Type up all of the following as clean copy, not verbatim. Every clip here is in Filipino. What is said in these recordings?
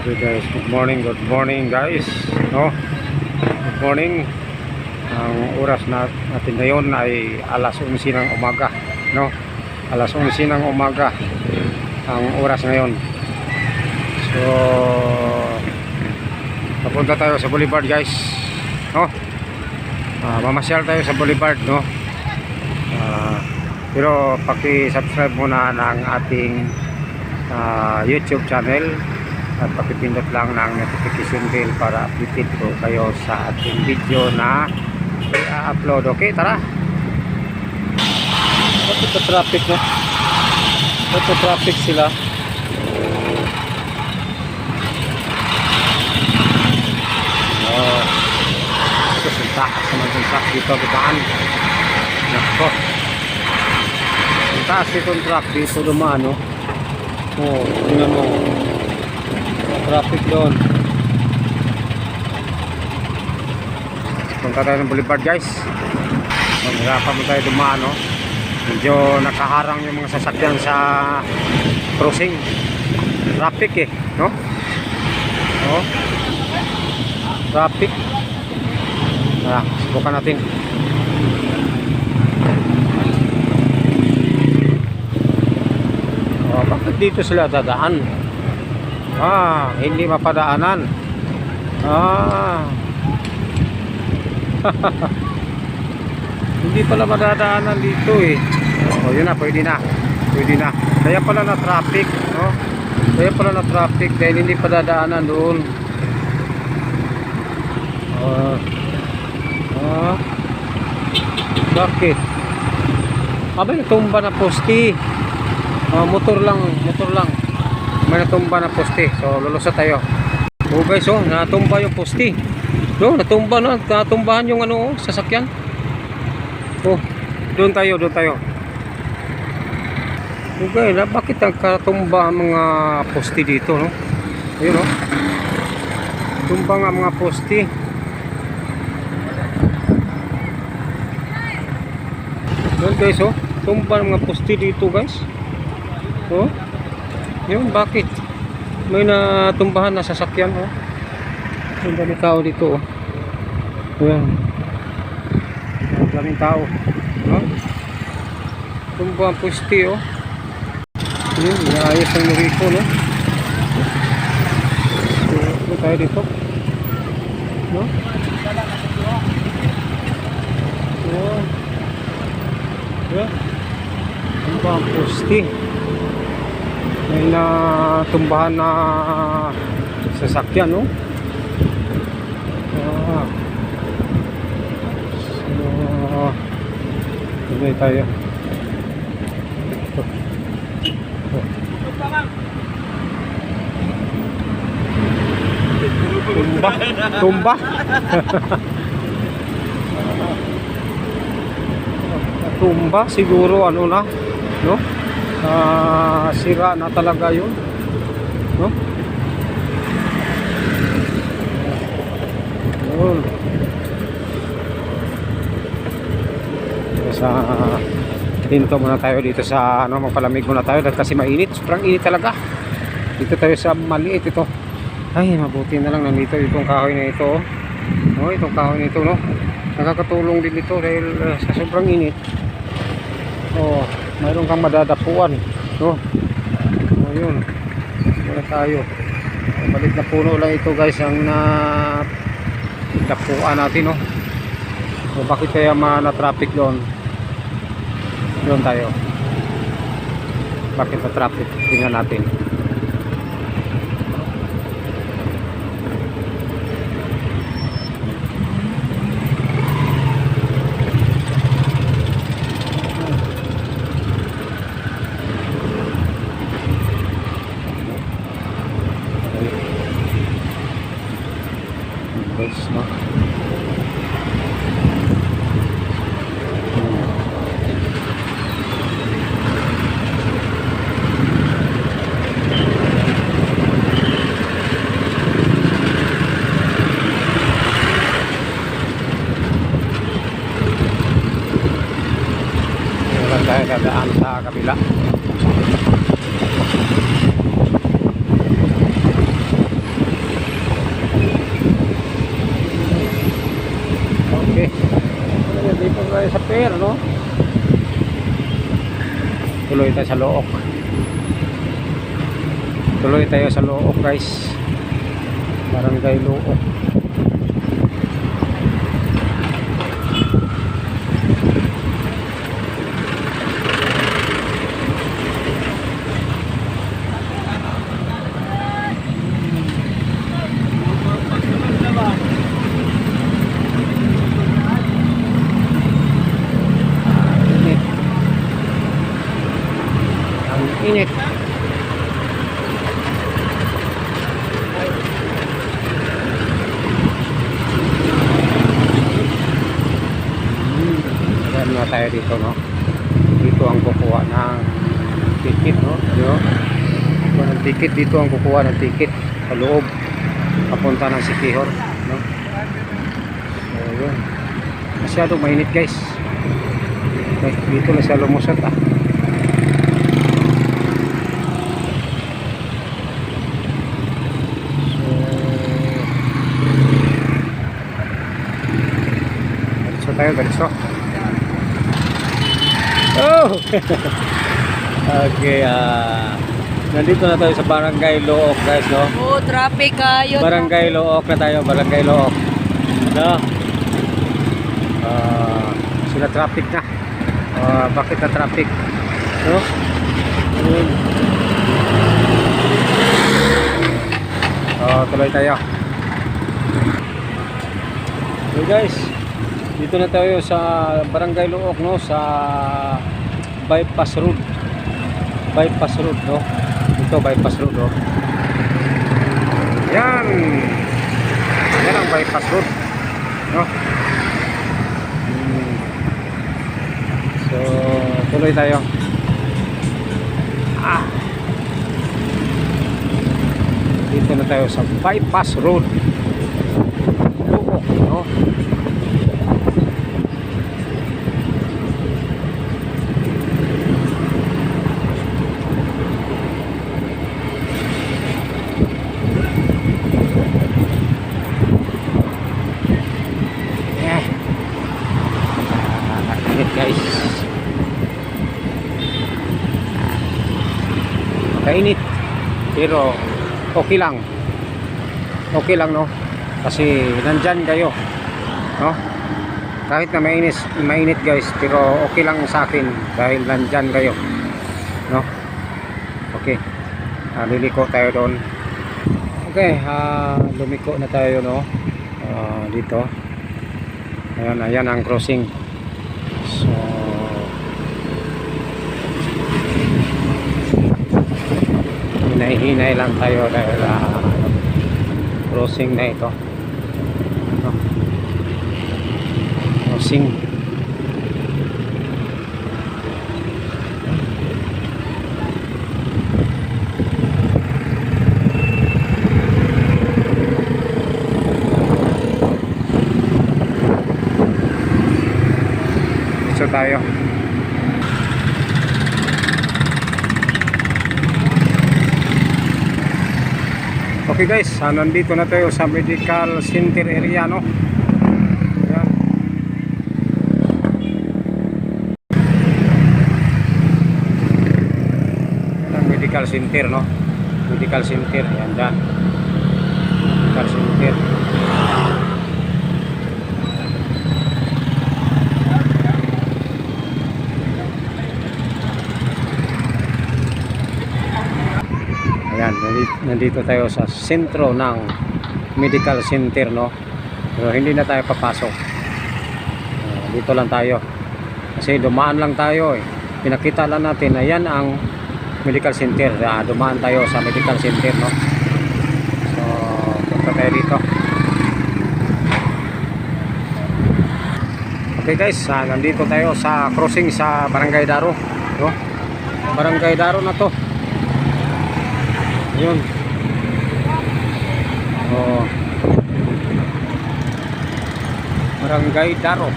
Okay guys, good morning guys, no? Good morning. Ang oras natin ngayon ay alas 11 ng umaga, no? Alas 11 ng umaga ang oras ngayon. So, papunta tayo sa Boulevard guys, no? Mamasyal tayo sa Boulevard, no? Pero paki-subscribe muna ng ating YouTube channel at pakipindot lang ng notification bell para updated po kayo sa ating video na i-upload. Okay, tara. Ito traffic, no? Ito traffic sila. Ito suntakas naman suntak dito bitaan. Nako, suntakas itong truck dito dumaan, no? Tingnan mo, traffic doon. Punta tayo ng Boulevard guys. Maghirapan mo tayo dumaan, no? Medyo nakaharang yung mga sasakyan sa crossing. Traffic eh, no? Traffic. Subukan natin. Bakit dito sila dadaan? Hindi mapadaanan. Hindi pala madadaanan dito eh. Yun na, pwede na. Kaya pala na traffic, no? Kaya pala na traffic dahil hindi pa dadaanan doon. Bakit? Abay, natumba na poste. Motor lang. May natumba na poste. So lulusa tayo. Guys, natumba yung poste. Natumbahan yung sasakyan. Doon tayo. Okay, bakit nagkatumba ang mga poste dito, no? Ayun, no? Tumba nga mga poste. Doon guys, tumba ng mga poste dito, guys. Yun, bakit? May natumbahan na sasakyan, Ang daming tao dito, Ayan. Ang daming tao, tumba ang poste, Yun, naayos ang Nurico, no? Ito tayo dito, no? Ayan. Tumba ang poste. May natumbahan na sasakyan, no? Tuloy tayo. Tumba. Tumba siguro no? Sira na talaga yun, no? Hinto muna tayo dito sa magpalamig muna tayo kasi mainit, sobrang init talaga. Dito tayo sa maliit ito. Ay, mabuti na lang nandito itong kahoy na ito, itong kahoy na ito, no? Nakakatulong din ito dahil sa sobrang init. Mayroon kang madadapuan, no? Yun, muna tayo. Balik na puno lang ito guys ang dapuan natin, no? Bakit kaya na-traffic doon? Doon tayo. Bakit na-traffic? Tingnan natin. Guys, no? Tayo dadaan sa kabila. tuloy tayo sa Look. Tuloy tayo sa Look guys. Barangay Look. Init. Ayan na tayo dito, no? Dito ang kukuha ng ticket, no? Kukuha ng ticket dito, ang kukuha ng ticket sa loob papunta ng Siquijor, no? So yun, masyadong mainit guys. Dito na siya lumusot tayo ganito. Oh! Okay, nandito na tayo sa Barangay Look guys, no? Oh, traffic kayo. Barangay Look na tayo, Barangay Look. No? Sila traffic na. Bakit na traffic? No? Tuloy tayo. Okay guys, dito na tayo sa Barangay Look, no, sa Bypass Road. Bypass Road, no. Ito Bypass Road, no. Yan. Yan ang Bypass Road, no. So, tuloy tayo. Dito na tayo sa Bypass Road. Look, no. Guys, kainit pero okay lang, no, kasi nandyan kayo, no, kahit na mainit guys, pero okay lang sa akin dahil nandyan kayo, no. Okay, liliko tayo doon. Okay, lumiko na tayo, no, dito. Ayan ang crossing. So hinay lang tayo dahil crossing na ito, no? Crossing. Tayo. Okay guys, nandito na tayo sa medical center area, no. Ayan. Ayan ang medical center, no. Medical center, ayan dyan. Medical center. Ayan, nandito tayo sa sentro ng medical center, no. Pero hindi na tayo papasok. Dito lang tayo. Kasi dumaan lang tayo, eh. Pinakita lang natin na yan ang medical center. Dumaan tayo sa medical center, no. So, punta tayo dito. Okay guys, nandito tayo sa crossing sa Barangay Daro, no. Barangay Daro na to. Yun. Barangay Daro.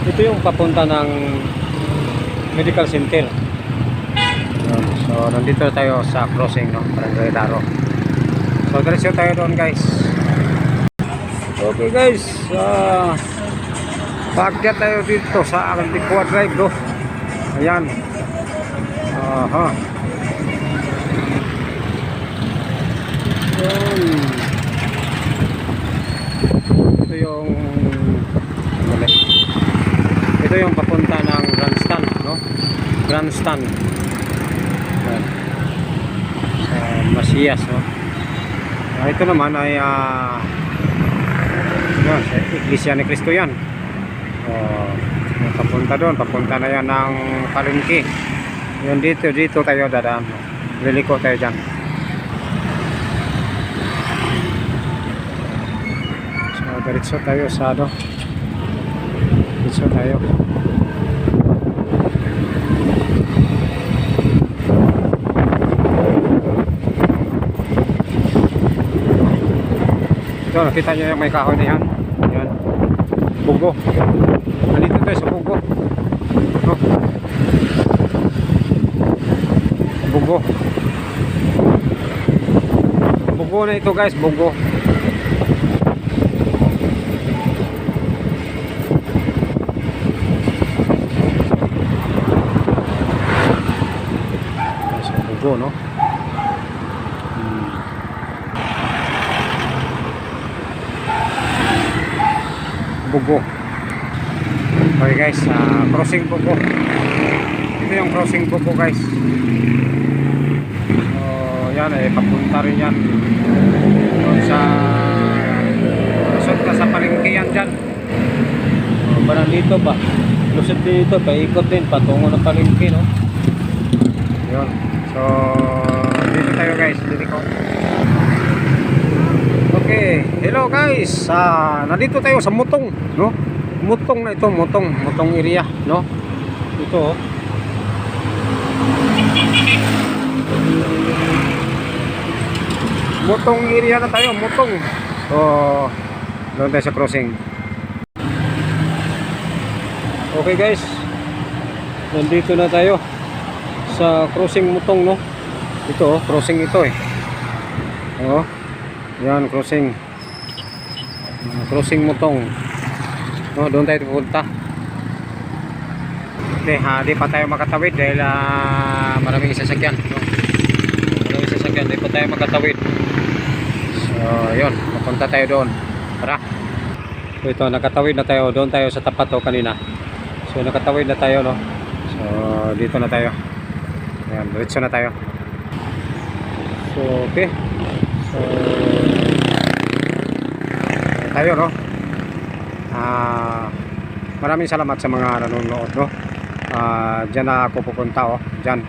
Ito yung papunta ng medical center. Yun. So nandito tayo sa crossing, no, Barangay Daro. So diretso tayo doon guys. Okay guys, paakyat tayo dito sa Antigua Drive, no. Ayan. Aha. Ayan. Ito yung mali. Ito yung papunta ng grandstand, no? Grandstand. Ayan. Sa Masias, no? Ito naman ay yan, sa Iglesia ni Cristo yan. Papunta doon, papunta na yan ng Palengke. Yan dito tayo dadaan. Liliko tayo dyan. So diretso tayo sa ano. Diretso tayo. Ito, nakita nyo yung may kahoy na yan. Yan. Bugo. Nandito tayo sa bugo. No? Bugo. Bugo na ito guys, bugo. So, bugo, no? Bugo. Okay guys, crossing Bugo. Ito yung crossing Bugo guys. So yan papunta rin yan doon sa lusot ka sa Palengke yan dyan. Parang dito ba? Lusot dito, paikot din patungo ng Palengke, no? Yun. So dito tayo guys, dito. Okay, hello guys. Nandito tayo sa Mutong, no? Mutong na ito, Mutong area, no? Ito. Mutong area na tayo, Mutong. So, doon tayo sa crossing. Okay guys. Nandito na tayo sa crossing Mutong, no? Ito, crossing ito eh. Oh. Yan, crossing. Crossing Mutong. No, doon tayo pupunta. Di pa tayo makatawid dahil maraming sasakyan, no? Maraming sasakyan, di pa tayo makatawid. So, yun, pupunta tayo doon. Tara. So, ito, nakatawid na tayo. Doon tayo sa tapat o kanina. So, nakatawid na tayo, no? So, dito na tayo. Ayan, diretso na tayo. So, okay. So, tayo, no? Maraming salamat sa mga nanonood, no? Diyan na ako pupunta, oh. Diyan.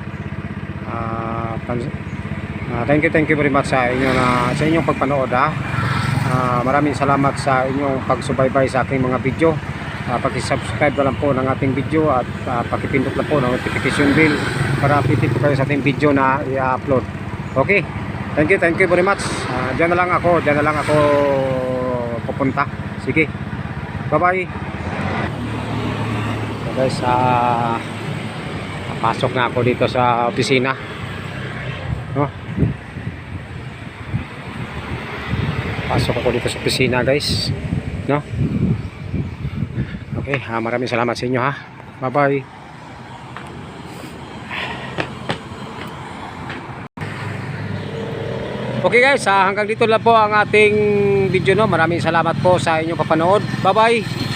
Thank you very much sa inyong pagpanood, ha. Maraming salamat sa inyong pagsubaybay sa aking mga video. Paki-subscribe na lang po ng ating video at pakipindot lang po ng notification bell para update po kayo sa ating video na i-upload. Okay? Thank you very much. Diyan na lang ako pupunta. Sige. Bye-bye. So guys, pasok na ako dito sa opisina. No? Pasok ako dito sa opisina, guys. No? Okay, maraming salamat sa inyo, ha. Bye-bye. Okay guys, hanggang dito lang po ang ating video, no. Maraming salamat po sa inyong papanood. Bye bye.